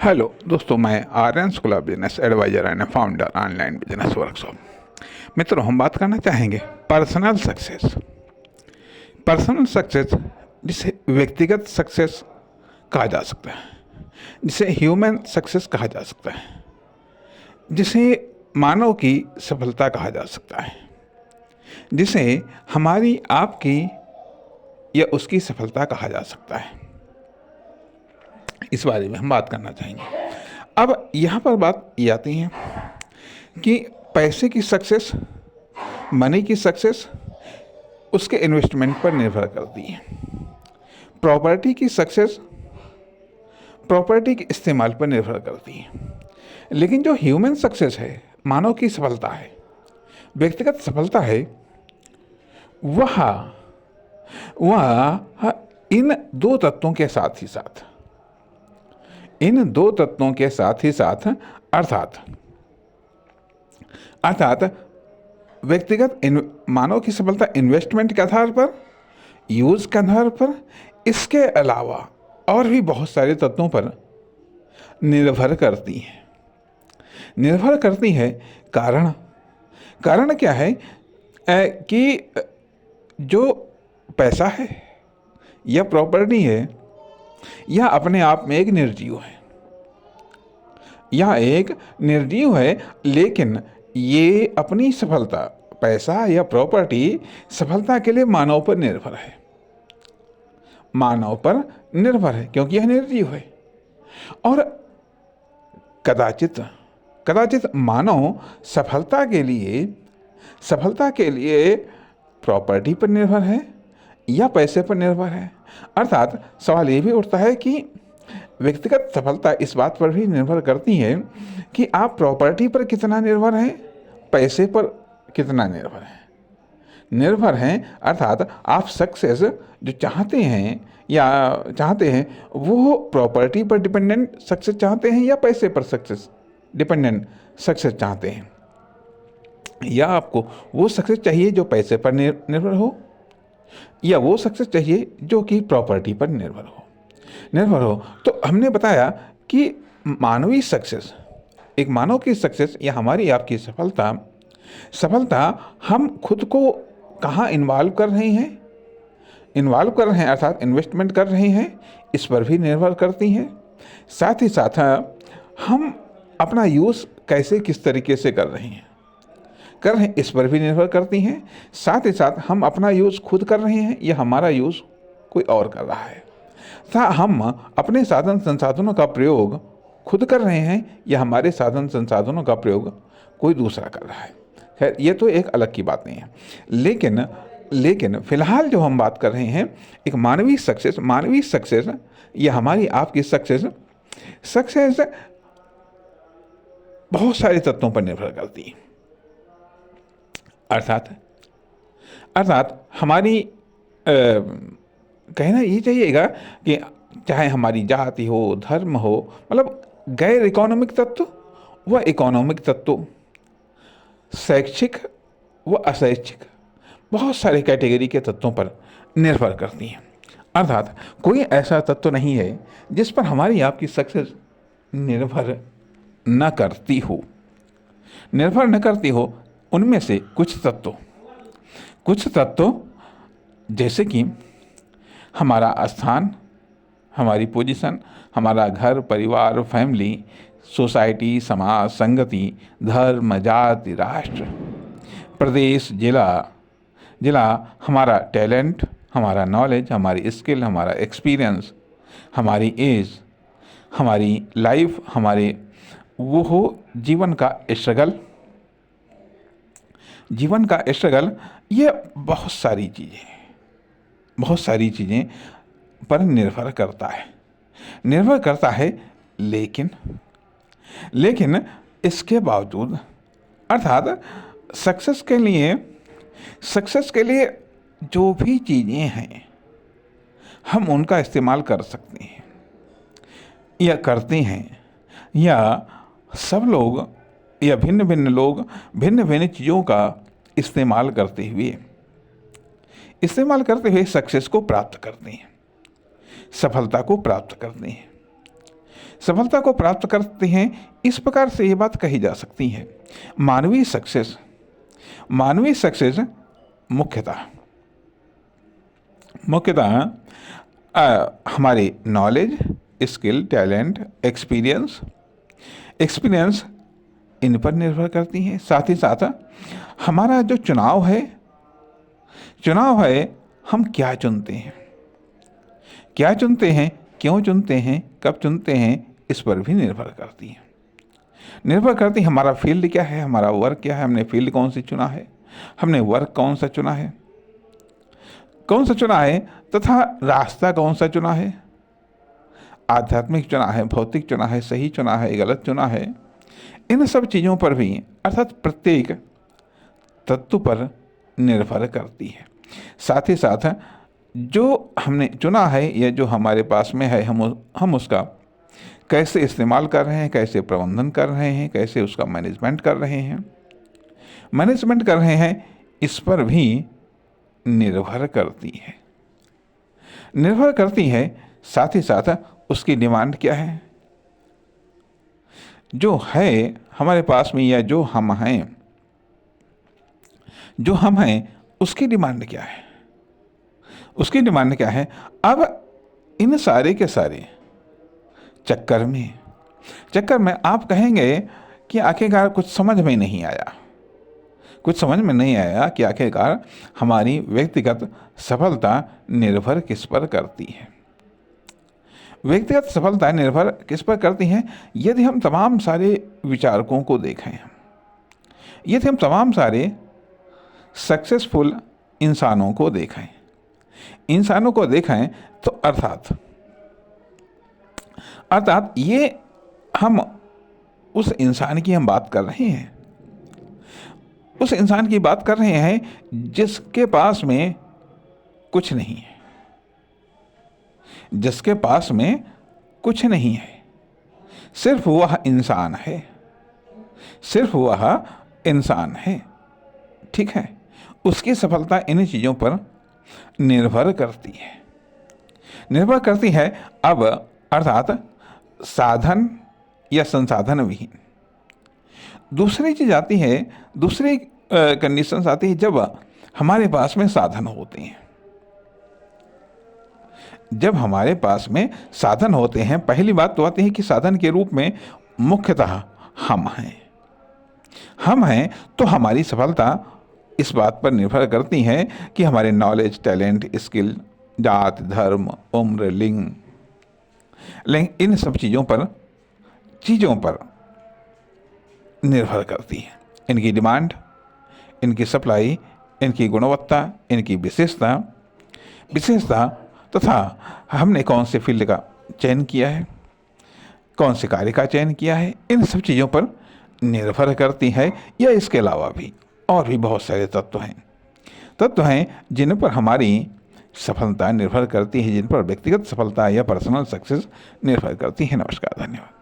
Hello दोस्तों, मैं Aryan school of business adviser and founder online business workshop. मित्रों, हम बात करना चाहेंगे पर्सनल सक्सेस। पर्सनल सक्सेस जिसे व्यक्तिगत सक्सेस कहा जा सकता है, जिसे ह्यूमन सक्सेस कहा जा सकता है, जिसे मानव की सफलता कहा जा सकता है, जिसे हमारी आपकी या उसकी सफलता कहा जा सकता है। इस बारे में हम बात करना चाहेंगे। अब यहाँ पर बात ये आती है कि पैसे की सक्सेस, मनी की सक्सेस उसके इन्वेस्टमेंट पर निर्भर करती है। प्रॉपर्टी की सक्सेस प्रॉपर्टी के इस्तेमाल पर निर्भर करती है। लेकिन जो ह्यूमन सक्सेस है, मानव की सफलता है, व्यक्तिगत सफलता है, वह वह इन दो तत्वों के साथ ही साथ अर्थात अर्थात व्यक्तिगत मानव की सफलता इन्वेस्टमेंट के आधार पर, यूज के आधार पर, इसके अलावा और भी बहुत सारे तत्वों पर निर्भर करती है। कारण क्या है कि जो पैसा है या प्रॉपर्टी है, यह अपने आप में एक निर्जीव है, लेकिन ये अपनी सफलता, पैसा या प्रॉपर्टी सफलता के लिए मानव पर निर्भर है क्योंकि यह निर्जीव है। और कदाचित मानव सफलता के लिए प्रॉपर्टी पर निर्भर है या पैसे पर निर्भर है। अर्थात सवाल ये भी उठता है कि व्यक्तिगत सफलता इस बात पर भी निर्भर करती है कि आप प्रॉपर्टी पर कितना निर्भर हैं, पैसे पर कितना निर्भर हैं। अर्थात आप सक्सेस जो चाहते हैं वो प्रॉपर्टी पर डिपेंडेंट सक्सेस चाहते हैं या पैसे पर डिपेंडेंट सक्सेस चाहते हैं, या आपको वो सक्सेस चाहिए जो पैसे पर निर्भर हो, या वो सक्सेस चाहिए जो कि प्रॉपर्टी पर निर्भर हो। तो हमने बताया कि मानव की सक्सेस या हमारी आपकी सफलता हम खुद को कहाँ इन्वॉल्व कर रहे हैं, अर्थात इन्वेस्टमेंट कर रहे हैं, इस पर भी निर्भर करती हैं। साथ ही साथ हम अपना यूज़ किस तरीके से कर रहे हैं, इस पर भी निर्भर करती हैं। साथ ही साथ हम अपना यूज़ खुद कर रहे हैं या हमारा यूज़ कोई और कर रहा है, हम अपने साधन संसाधनों का प्रयोग खुद कर रहे हैं या हमारे साधन संसाधनों का प्रयोग कोई दूसरा कर रहा है। खैर, ये तो एक अलग की बात नहीं है, लेकिन फिलहाल जो हम बात कर रहे हैं एक मानवीय सक्सेस या हमारी आपकी सक्सेस बहुत सारे तत्वों पर निर्भर करती है। अर्थात हमारी कहना ये चाहिएगा कि चाहे हमारी जाति हो, धर्म हो, मतलब गैर इकोनॉमिक तत्व व इकोनॉमिक तत्व, शैक्षिक व अशैक्षिक, बहुत सारे कैटेगरी के तत्वों पर निर्भर करती हैं। अर्थात कोई ऐसा तत्व नहीं है जिस पर हमारी आपकी सक्सेस निर्भर न करती हो। उनमें से कुछ तत्व जैसे कि हमारा स्थान, हमारी पोजीशन, हमारा घर, परिवार, फैमिली, सोसाइटी, समाज, संगति, धर्म, जाति, राष्ट्र, प्रदेश, जिला, हमारा टैलेंट, हमारा नॉलेज, हमारी स्किल, हमारा एक्सपीरियंस, हमारी एज, हमारी लाइफ, हमारे जीवन का स्ट्रगल, ये बहुत सारी चीज़ें पर निर्भर करता है। लेकिन इसके बावजूद, अर्थात सक्सेस के लिए जो भी चीज़ें हैं हम उनका इस्तेमाल कर सकते हैं या करते हैं, या सब लोग या भिन्न लोग भिन्न चीज़ों का इस्तेमाल करते हुए सक्सेस को प्राप्त करते हैं, सफलता को प्राप्त करते हैं। सफलता को प्राप्त करते हैं, इस प्रकार से ये बात कही जा सकती है। मानवीय सक्सेस मुख्यतः हमारी knowledge, skill, talent, experience in पर निर्भर करती हैं। साथ ही साथ हमारा जो चुनाव है हम क्या चुनते हैं, क्यों चुनते हैं, कब चुनते हैं, इस पर भी निर्भर करती है। हमारा फील्ड क्या है, हमारा वर्क क्या है, हमने फील्ड कौन सी चुना है, हमने वर्क कौन सा चुना है तथा रास्ता कौन सा चुना है, आध्यात्मिक चुना है, भौतिक चुना है, सही चुना है, गलत चुना है। इन सब चीज़ों पर भी अर्थात प्रत्येक तत्व पर निर्भर करती है। साथ ही साथ जो हमने चुना है या जो हमारे पास में है, हम उसका कैसे इस्तेमाल कर रहे हैं, कैसे प्रबंधन कर रहे हैं, कैसे उसका मैनेजमेंट कर रहे हैं, इस पर भी निर्भर करती है। साथ ही साथ उसकी डिमांड क्या है, जो है हमारे पास में या जो हम हैं उसकी डिमांड क्या है। अब इन सारे के सारे चक्कर में आप कहेंगे कि आखिरकार कुछ समझ में नहीं आया कि आखिरकार हमारी व्यक्तिगत सफलता निर्भर किस पर करती है। व्यक्तिगत सफलता निर्भर किस पर करती है? यदि हम तमाम सारे विचारकों को देखें, यदि हम तमाम सारे सक्सेसफुल इंसानों को देखें तो अर्थात ये हम उस इंसान की हम बात कर रहे हैं, उस इंसान की बात कर रहे हैं जिसके पास में कुछ नहीं है, सिर्फ वह इंसान है, ठीक है। उसकी सफलता इन चीज़ों पर निर्भर करती है। अब अर्थात साधन या संसाधन विहीन। दूसरी चीज़ आती है, दूसरी कंडीशंस आती है जब हमारे पास में साधन होते हैं। जब हमारे पास में साधन होते हैं, पहली बात तो आती है कि साधन के रूप में मुख्यतः हम हैं, तो हमारी सफलता इस बात पर निर्भर करती है कि हमारे नॉलेज, टैलेंट, स्किल, जात, धर्म, उम्र, लिंग, इन सब चीज़ों पर निर्भर करती है। इनकी डिमांड, इनकी सप्लाई, इनकी गुणवत्ता, इनकी विशेषता तथा हमने कौन से फील्ड का चयन किया है, कौन से कार्य का चयन किया है, इन सब चीज़ों पर निर्भर करती है। या इसके अलावा भी और भी बहुत सारे तत्व हैं जिन पर हमारी सफलता निर्भर करती है, जिन पर व्यक्तिगत सफलता या पर्सनल सक्सेस निर्भर करती है। नमस्कार, धन्यवाद।